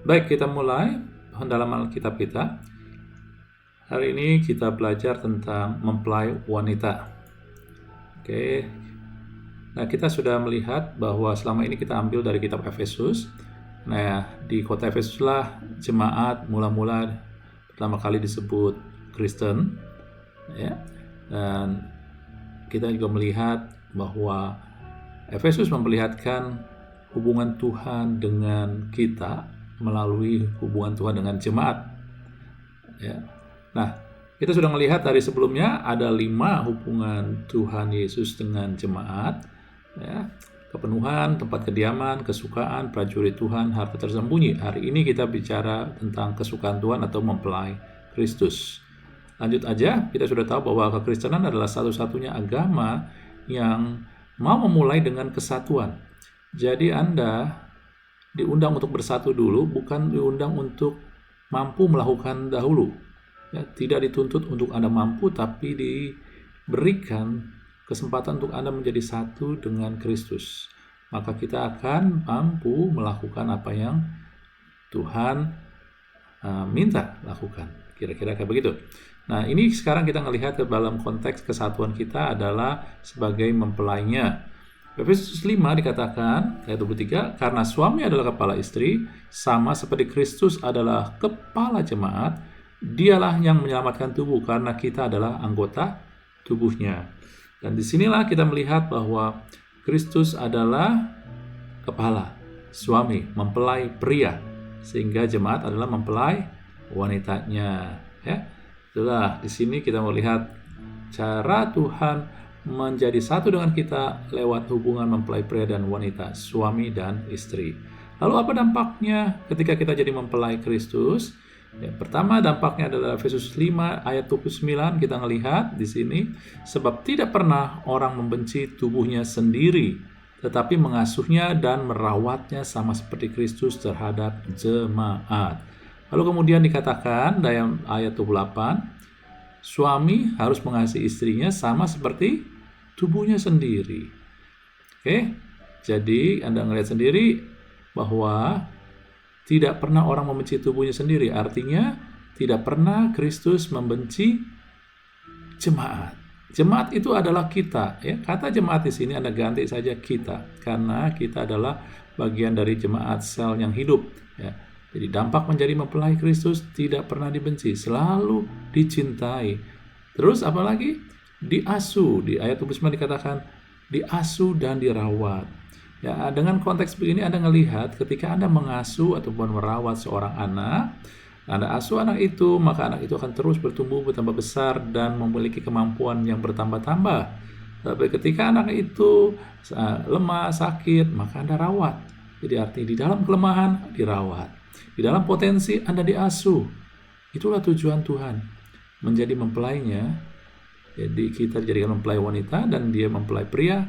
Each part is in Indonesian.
Baik, kita mulai dalam Alkitab kita. Hari ini kita belajar tentang mempelai wanita. Oke. Nah, kita sudah melihat bahwa selama ini kita ambil dari kitab Efesus. Nah, di kota Efesuslah jemaat mula-mula pertama kali disebut Kristen, ya. Dan kita juga melihat bahwa Efesus memperlihatkan hubungan Tuhan dengan kita melalui hubungan Tuhan dengan jemaat. Ya. Nah, kita sudah melihat dari sebelumnya ada 5 hubungan Tuhan Yesus dengan jemaat. Ya. Kepenuhan, tempat kediaman, kesukaan, prajurit Tuhan, harta tersembunyi. Hari ini kita bicara tentang kesukaan Tuhan atau mempelai Kristus. Lanjut aja, kita sudah tahu bahwa kekristenan adalah satu-satunya agama yang mau memulai dengan kesatuan. Jadi Anda diundang untuk bersatu dulu, bukan diundang untuk mampu melakukan dahulu. Ya, tidak dituntut untuk Anda mampu, tapi diberikan kesempatan untuk Anda menjadi satu dengan Kristus. Maka kita akan mampu melakukan apa yang Tuhan minta lakukan. Kira-kira kayak begitu. Nah, ini sekarang kita melihat ke dalam konteks kesatuan kita adalah sebagai mempelainya. Efesus 5 dikatakan, ayat 23, karena suami adalah kepala istri, sama seperti Kristus adalah kepala jemaat, dialah yang menyelamatkan tubuh, karena kita adalah anggota tubuhnya. Dan disinilah kita melihat bahwa Kristus adalah kepala, suami, mempelai pria, sehingga jemaat adalah mempelai wanitanya. Ya, itulah di sini kita melihat cara Tuhan menjadi satu dengan kita lewat hubungan mempelai pria dan wanita, suami dan istri. Lalu apa dampaknya ketika kita jadi mempelai Kristus? Ya, pertama dampaknya adalah Efesus 5 ayat 29, kita melihat di sini, sebab tidak pernah orang membenci tubuhnya sendiri, tetapi mengasuhnya dan merawatnya sama seperti Kristus terhadap jemaat. Lalu kemudian dikatakan dalam ayat 28, suami harus mengasihi istrinya sama seperti tubuhnya sendiri. Oke, jadi Anda melihat sendiri bahwa tidak pernah orang membenci tubuhnya sendiri. Artinya tidak pernah Kristus membenci jemaat. Jemaat itu adalah kita. Ya, kata jemaat di sini Anda ganti saja kita, karena kita adalah bagian dari jemaat sel yang hidup. Ya. Jadi dampak menjadi mempelai Kristus tidak pernah dibenci, selalu dicintai. Terus apalagi? Diasuh. Di ayat 29 dikatakan diasuh dan dirawat. Ya, dengan konteks begini Anda melihat ketika Anda mengasuh ataupun merawat seorang anak, Anda asuh anak itu, maka anak itu akan terus bertumbuh, bertambah besar dan memiliki kemampuan yang bertambah-tambah. Tapi ketika anak itu lemah, sakit, maka Anda rawat. Jadi artinya di dalam kelemahan dirawat. Di dalam potensi Anda diasuh. Itulah tujuan Tuhan, menjadi mempelainya. Jadi kita dijadikan mempelai wanita dan dia mempelai pria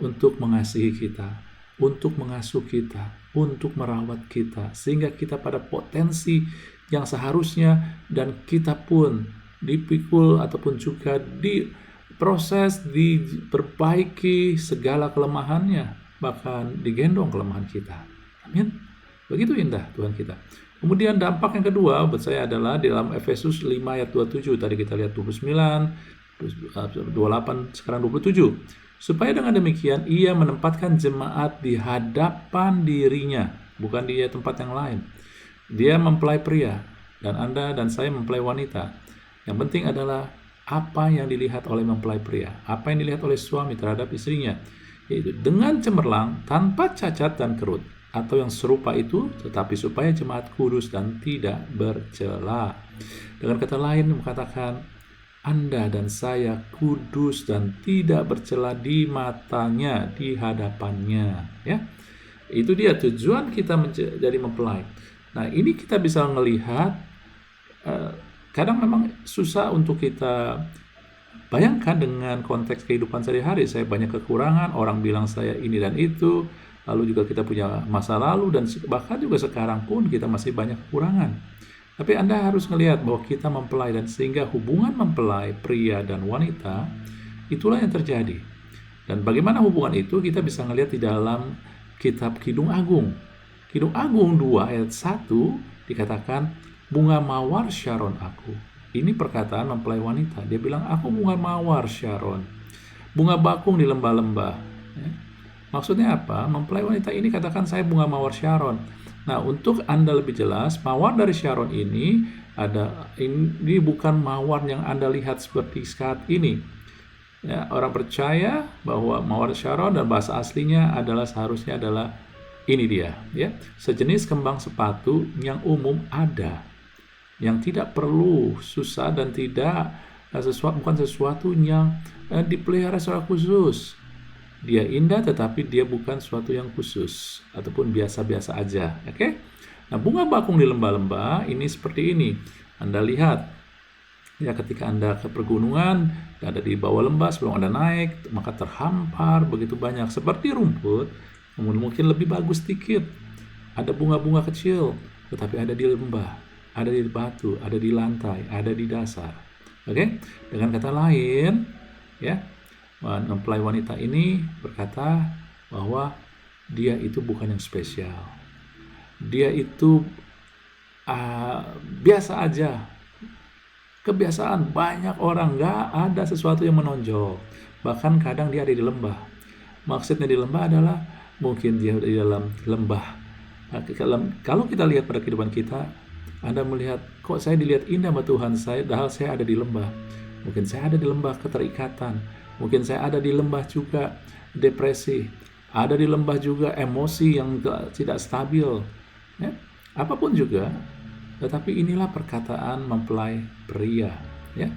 untuk mengasihi kita, untuk mengasuh kita, untuk merawat kita, sehingga kita pada potensi yang seharusnya dan kita pun dipikul ataupun juga diproses, diperbaiki segala kelemahannya, bahkan digendong kelemahan kita. Amin. Begitu indah Tuhan kita. Kemudian dampak yang kedua buat saya adalah di dalam Efesus 5 ayat 27, tadi kita lihat 29, 28, sekarang 27. Supaya dengan demikian ia menempatkan jemaat di hadapan dirinya, bukan di tempat yang lain. Dia mempelai pria dan Anda dan saya mempelai wanita. Yang penting adalah apa yang dilihat oleh mempelai pria, apa yang dilihat oleh suami terhadap istrinya, yaitu dengan cemerlang, tanpa cacat dan kerut, atau yang serupa itu, tetapi supaya jemaat kudus dan tidak bercela. Dengan kata lain mengatakan, Anda dan saya kudus dan tidak bercela di matanya, di hadapannya. Ya, itu dia tujuan kita menjadi mempelai. Nah, ini kita bisa melihat, kadang memang susah untuk kita bayangkan dengan konteks kehidupan sehari-hari. Saya banyak kekurangan, orang bilang saya ini dan itu, lalu juga kita punya masa lalu, dan bahkan juga sekarang pun kita masih banyak kekurangan. Tapi Anda harus melihat bahwa kita mempelai, dan sehingga hubungan mempelai pria dan wanita itulah yang terjadi. Dan bagaimana hubungan itu kita bisa melihat di dalam kitab Kidung Agung. Kidung Agung 2 ayat 1 dikatakan, bunga mawar Sharon aku. Ini perkataan mempelai wanita. Dia bilang, aku bunga mawar Sharon, bunga bakung di lembah-lembah. Ya. Maksudnya apa? Mempelai wanita ini katakan, saya bunga mawar Sharon. Nah, untuk Anda lebih jelas, mawar dari Sharon ini bukan mawar yang Anda lihat seperti saat ini. Ya, orang percaya bahwa mawar Sharon dan bahasa aslinya seharusnya adalah ini dia, ya, sejenis kembang sepatu yang umum ada, yang tidak perlu susah dan bukan sesuatu yang dipelihara secara khusus. Dia indah tetapi dia bukan sesuatu yang khusus ataupun biasa-biasa aja. Oke? Nah, bunga bakung di lembah-lembah ini seperti ini. Anda lihat, ya, ketika Anda ke pergunungan, ada di bawah lembah sebelum Anda naik, maka terhampar begitu banyak seperti rumput, mungkin lebih bagus sedikit. Ada bunga-bunga kecil, tetapi ada di lembah, ada di batu, ada di lantai, ada di dasar. Oke? Dengan kata lain, ya, mempelai wanita ini berkata bahwa dia itu bukan yang spesial. Dia itu biasa aja. Kebiasaan banyak orang, nggak ada sesuatu yang menonjol. Bahkan kadang dia ada di lembah. Maksudnya di lembah adalah mungkin dia di dalam lembah. Kalau kita lihat pada kehidupan kita, Anda melihat, kok saya dilihat indah sama Tuhan saya, padahal saya ada di lembah. Mungkin saya ada di lembah keterikatan. Mungkin saya ada di lembah juga depresi. Ada di lembah juga emosi yang tidak stabil. Ya, apapun juga. Tetapi inilah perkataan mempelai pria, ya.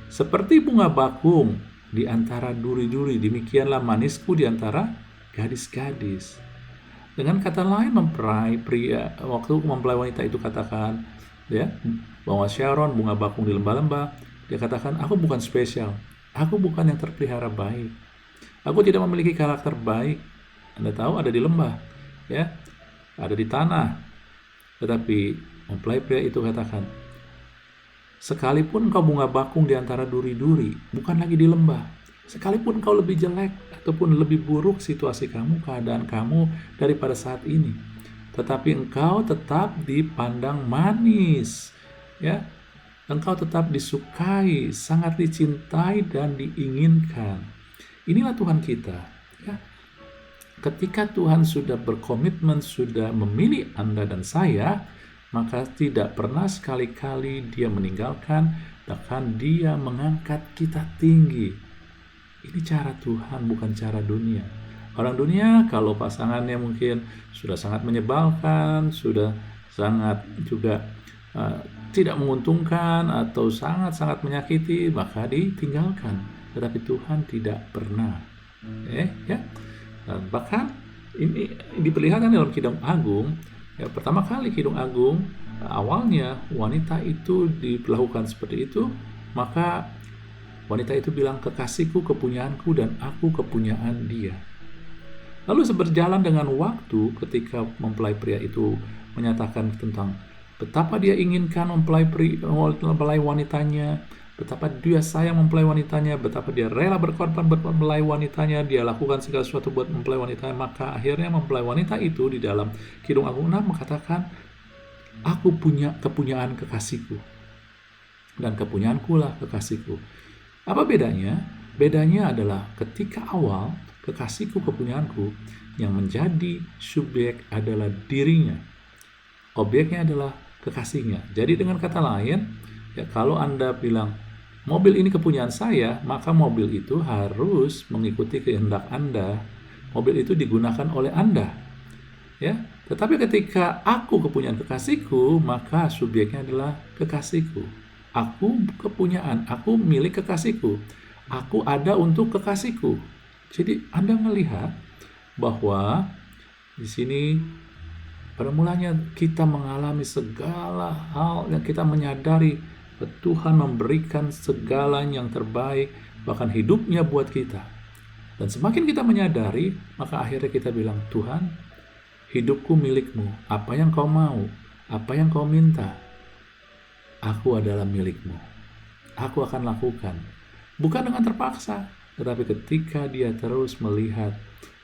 Seperti bunga bakung di antara duri-duri, demikianlah manisku di antara gadis-gadis. Dengan kata lain, mempelai pria, waktu mempelai wanita itu katakan, ya, bahwa Sharon bunga bakung di lembah-lembah, dia katakan, aku bukan spesial, aku bukan yang terpelihara baik, aku tidak memiliki karakter baik. Anda tahu, ada di lembah, ya, ada di tanah, tetapi mempelai pria itu katakan, sekalipun kau bunga bakung di antara duri-duri, bukan lagi di lembah, sekalipun kau lebih jelek ataupun lebih buruk situasi kamu, keadaan kamu daripada saat ini, tetapi engkau tetap dipandang manis, ya, engkau tetap disukai, sangat dicintai dan diinginkan. Inilah Tuhan kita, ya. Ketika Tuhan sudah berkomitmen, sudah memilih Anda dan saya, maka tidak pernah sekali-kali dia meninggalkan, bahkan dia mengangkat kita tinggi. Ini cara Tuhan, bukan cara dunia. Orang dunia kalau pasangannya mungkin sudah sangat menyebalkan, sudah sangat juga tidak menguntungkan atau sangat-sangat menyakiti, maka ditinggalkan. Tetapi Tuhan tidak pernah. Ya. Dan bahkan ini diperlihatkan dalam Kidung Agung. Ya, pertama kali Kidung Agung, awalnya wanita itu diperlakukan seperti itu, maka wanita itu bilang, kekasihku kepunyaanku dan aku kepunyaan dia. Lalu seberjalan dengan waktu, ketika mempelai pria itu menyatakan tentang betapa dia inginkan mempelai wanitanya, betapa dia sayang mempelai wanitanya, betapa dia rela berkorban buat mempelai wanitanya, dia lakukan segala sesuatu buat mempelai wanitanya, maka akhirnya mempelai wanita itu di dalam Kidung Agung 6 mengatakan, aku punya kepunyaan kekasihku, dan kepunyaanku lah kekasihku. Apa bedanya? Bedanya adalah ketika awal, kekasihku kepunyaanku, yang menjadi subjek adalah dirinya, objeknya adalah kekasihnya. Jadi dengan kata lain, ya, kalau Anda bilang mobil ini kepunyaan saya, maka mobil itu harus mengikuti kehendak Anda. Mobil itu digunakan oleh Anda. Ya, tetapi ketika aku kepunyaan kekasihku, maka subjeknya adalah kekasihku. Aku kepunyaan, aku milik kekasihku. Aku ada untuk kekasihku. Jadi Anda melihat bahwa di sini pada mulanya kita mengalami segala hal yang kita menyadari Tuhan memberikan segala yang terbaik, bahkan hidupnya buat kita. Dan semakin kita menyadari, maka akhirnya kita bilang, Tuhan, hidupku milikmu. Apa yang kau mau, apa yang kau minta, aku adalah milikmu. Aku akan lakukan. Bukan dengan terpaksa, tetapi ketika dia terus melihat,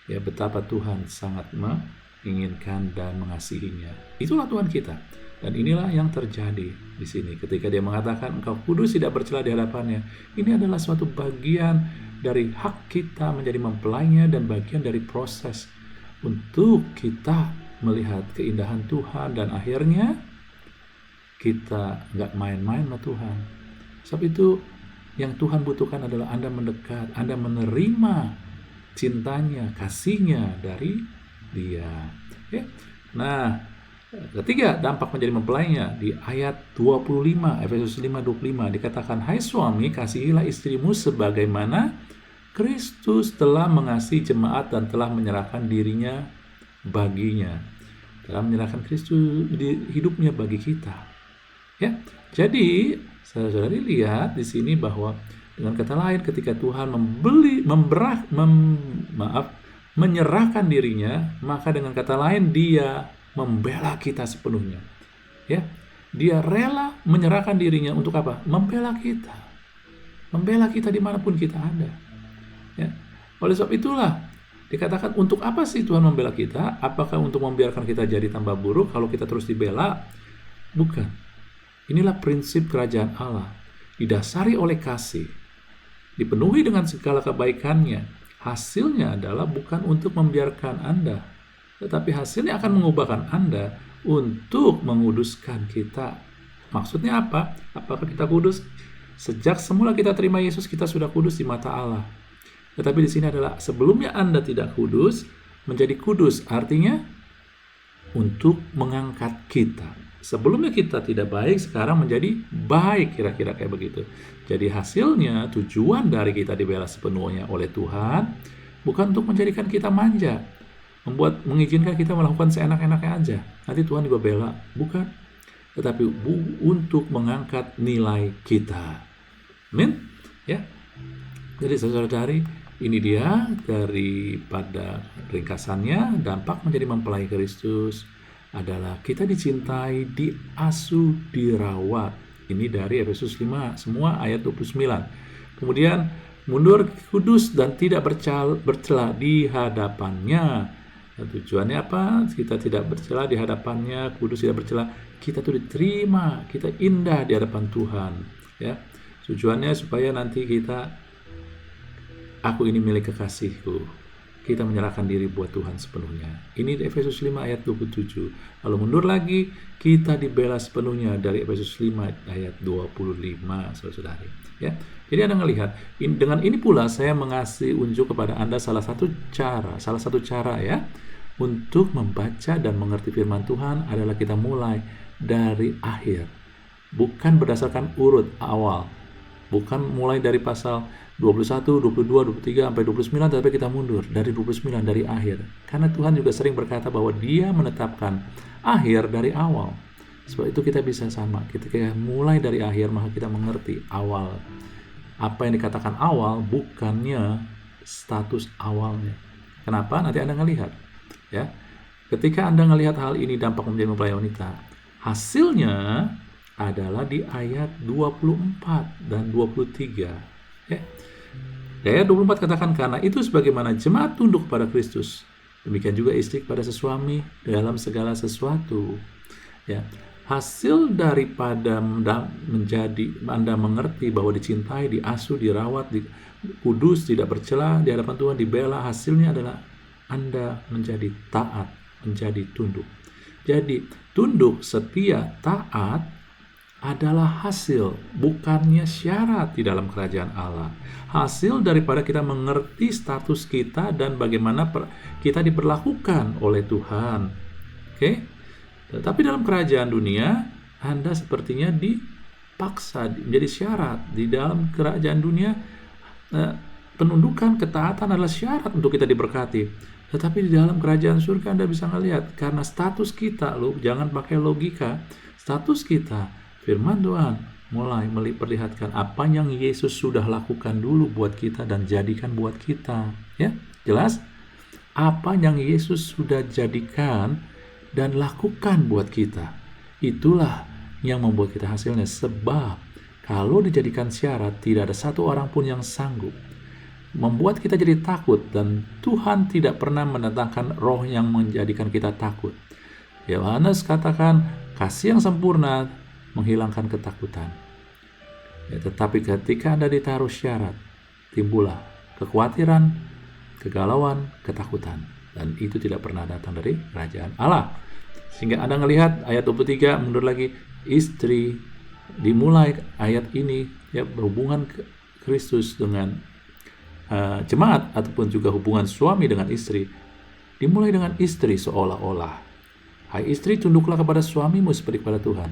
ya, betapa Tuhan sangat menginginkan dan mengasihinya. Itulah Tuhan kita. Dan inilah yang terjadi di sini ketika dia mengatakan engkau kudus, tidak bercela di hadapannya. Ini adalah suatu bagian dari hak kita menjadi mempelainya dan bagian dari proses untuk kita melihat keindahan Tuhan, dan akhirnya kita nggak main-main sama Tuhan. Sebab itu yang Tuhan butuhkan adalah Anda mendekat, Anda menerima cintanya, kasihnya dari Dia. Ya. Nah, ketiga dampak menjadi mempelainya di ayat 25, Efesus 5:25 dikatakan, hai suami, kasihilah istrimu sebagaimana Kristus telah mengasihi jemaat dan telah menyerahkan dirinya baginya. Telah menyerahkan Kristus hidupnya bagi kita. Ya, jadi saudara-saudari lihat di sini bahwa dengan kata lain ketika Tuhan menyerahkan dirinya, maka dengan kata lain Dia membela kita sepenuhnya. Ya, Dia rela menyerahkan dirinya untuk apa? Membela kita. Membela kita dimanapun kita ada. Ya. Oleh sebab itulah dikatakan, untuk apa sih Tuhan membela kita? Apakah untuk membiarkan kita jadi tambah buruk kalau kita terus dibela? Bukan. Inilah prinsip kerajaan Allah, didasari oleh kasih, dipenuhi dengan segala kebaikannya. Hasilnya adalah bukan untuk membiarkan Anda, tetapi hasilnya akan mengubahkan Anda untuk menguduskan kita. Maksudnya apa? Apakah kita kudus? Sejak semula kita terima Yesus, kita sudah kudus di mata Allah. Tetapi di sini adalah sebelumnya Anda tidak kudus, menjadi kudus. Artinya untuk mengangkat kita. Sebelumnya kita tidak baik, sekarang menjadi baik, kira-kira kayak begitu. Jadi hasilnya, tujuan dari kita dibela sepenuhnya oleh Tuhan, bukan untuk menjadikan kita manja, mengizinkan kita melakukan seenak-enaknya aja. Nanti Tuhan juga bela, bukan. Tetapi untuk mengangkat nilai kita. Amin. Ya. Jadi saudara-saudari, ini dia daripada ringkasannya, dampak menjadi mempelai Kristus adalah kita dicintai, diasuh, dirawat. Ini dari Efesus 5, semua ayat 29. Kemudian mundur kudus dan tidak bercela di hadapannya. Nah, tujuannya apa? Kita tidak bercela di hadapannya, kudus tidak bercela. Kita tuh diterima, kita indah di hadapan Tuhan. Ya, tujuannya supaya nanti aku ini milik kekasihku. Kita menyerahkan diri buat Tuhan sepenuhnya. Ini di Efesus 5 ayat 27. Lalu mundur lagi, kita dibela sepenuhnya dari Efesus 5 ayat 25, saudara-saudari. Ya. Jadi Anda melihat, dengan ini pula saya mengasih unjuk kepada Anda salah satu cara ya, untuk membaca dan mengerti firman Tuhan adalah kita mulai dari akhir. Bukan berdasarkan urut awal. Bukan mulai dari pasal 21, 22, 23, sampai 29, tapi kita mundur dari 29, dari akhir. Karena Tuhan juga sering berkata bahwa Dia menetapkan akhir dari awal. Sebab itu kita bisa sama. Ketika mulai dari akhir, maka kita mengerti awal. Apa yang dikatakan awal, bukannya status awalnya. Kenapa? Nanti Anda ngelihat. Ya. Ketika Anda ngelihat hal ini, dampak menjadi mempelai wanita, hasilnya adalah di ayat 24 dan 23. Ya. Di ayat 24 katakan, karena itu sebagaimana jemaat tunduk kepada Kristus, demikian juga istri kepada suami dalam segala sesuatu. Ya. Hasil daripada menjadi Anda mengerti bahwa dicintai, diasuh, dirawat, kudus, tidak bercela di hadapan Tuhan, dibela, hasilnya adalah Anda menjadi taat, menjadi tunduk. Jadi tunduk, setia, taat adalah hasil, bukannya syarat di dalam kerajaan Allah. Hasil daripada kita mengerti status kita dan bagaimana kita diperlakukan oleh Tuhan. Oke? Tetapi dalam kerajaan dunia, Anda sepertinya dipaksa, menjadi syarat. Di dalam kerajaan dunia, penundukan, ketaatan adalah syarat untuk kita diberkati. Tetapi di dalam kerajaan surga Anda bisa melihat, karena status kita, jangan pakai logika, status kita, firman Tuhan mulai memperlihatkan apa yang Yesus sudah lakukan dulu buat kita dan jadikan buat kita. Ya, jelas? Apa yang Yesus sudah jadikan dan lakukan buat kita. Itulah yang membuat kita hasilnya. Sebab kalau dijadikan syarat, tidak ada satu orang pun yang sanggup. membuat kita jadi takut, dan Tuhan tidak pernah mendatangkan roh yang menjadikan kita takut. Yohanes katakan, kasih yang sempurna menghilangkan ketakutan. Ya, tetapi ketika Anda ditaruh syarat, timbullah kekhawatiran, kegalauan, ketakutan. Dan itu tidak pernah datang dari kerajaan Allah. Sehingga Anda melihat ayat 23, mundur lagi, istri, dimulai ayat ini ya, berhubungan Kristus dengan jemaat, ataupun juga hubungan suami dengan istri, dimulai dengan istri seolah-olah, hai istri, tunduklah kepada suamimu seperti kepada Tuhan.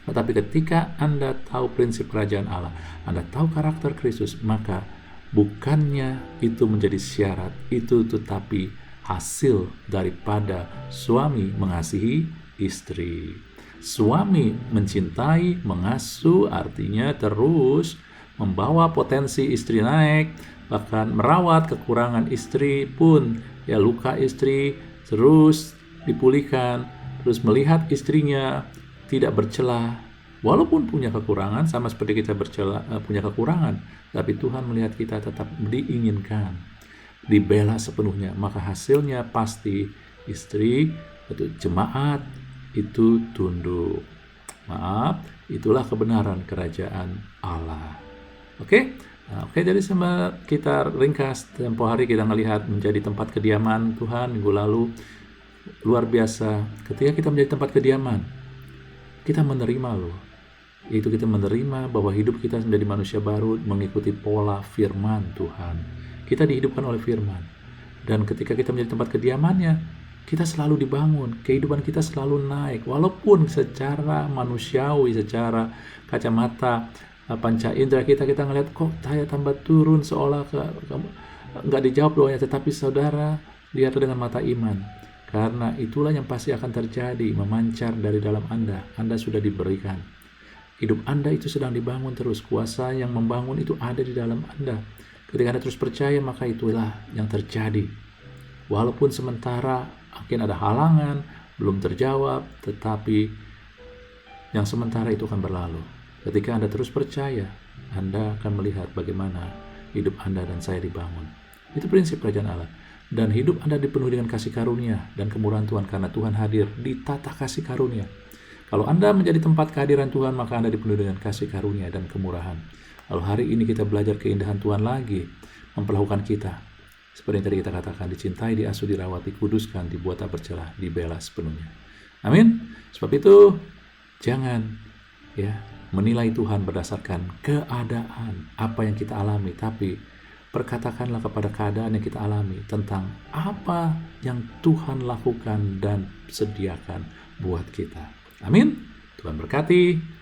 Tetapi ketika Anda tahu prinsip kerajaan Allah, Anda tahu karakter Kristus, maka bukannya itu menjadi syarat, itu tetapi hasil daripada suami mengasihi istri. Suami mencintai, mengasuh, artinya terus membawa potensi istri naik, bahkan merawat kekurangan istri pun, ya, luka istri terus dipulihkan, terus melihat istrinya tidak bercela, walaupun punya kekurangan, sama seperti kita punya kekurangan, tapi Tuhan melihat kita tetap diinginkan, dibela sepenuhnya, maka hasilnya pasti istri atau jemaat itu tunduk. Maaf, itulah kebenaran kerajaan Allah. Oke, jadi sama kita ringkas, tempo hari kita melihat menjadi tempat kediaman Tuhan minggu lalu. Luar biasa, ketika kita menjadi tempat kediaman, kita menerima yaitu kita menerima bahwa hidup kita menjadi manusia baru mengikuti pola firman Tuhan. Kita dihidupkan oleh firman, dan ketika kita menjadi tempat kediamannya, kita selalu dibangun, kehidupan kita selalu naik, walaupun secara manusiawi, secara kacamata panca indera kita ngelihat kok saya tambah turun, seolah nggak dijawab doanya. Tetapi saudara, lihat dengan mata iman, karena itulah yang pasti akan terjadi, memancar dari dalam Anda. Anda sudah diberikan hidup, Anda itu sedang dibangun terus, kuasa yang membangun itu ada di dalam Anda. Ketika Anda terus percaya, maka itulah yang terjadi. Walaupun sementara mungkin ada halangan, belum terjawab, tetapi yang sementara itu akan berlalu. Ketika Anda terus percaya, Anda akan melihat bagaimana hidup Anda dan saya dibangun. Itu prinsip kerajaan Allah. Dan hidup Anda dipenuhi dengan kasih karunia dan kemurahan Tuhan, karena Tuhan hadir di tata kasih karunia. Kalau Anda menjadi tempat kehadiran Tuhan, maka Anda dipenuhi dengan kasih karunia dan kemurahan. Lalu hari ini kita belajar keindahan Tuhan lagi, memperlakukan kita seperti yang tadi kita katakan, dicintai, diasuh, dirawat, dikuduskan, dibuat tak bercelah, dibela sepenuhnya. Amin. Sebab itu jangan menilai Tuhan berdasarkan keadaan apa yang kita alami, tapi perkatakanlah kepada keadaan yang kita alami tentang apa yang Tuhan lakukan dan sediakan buat kita. Amin. Tuhan berkati.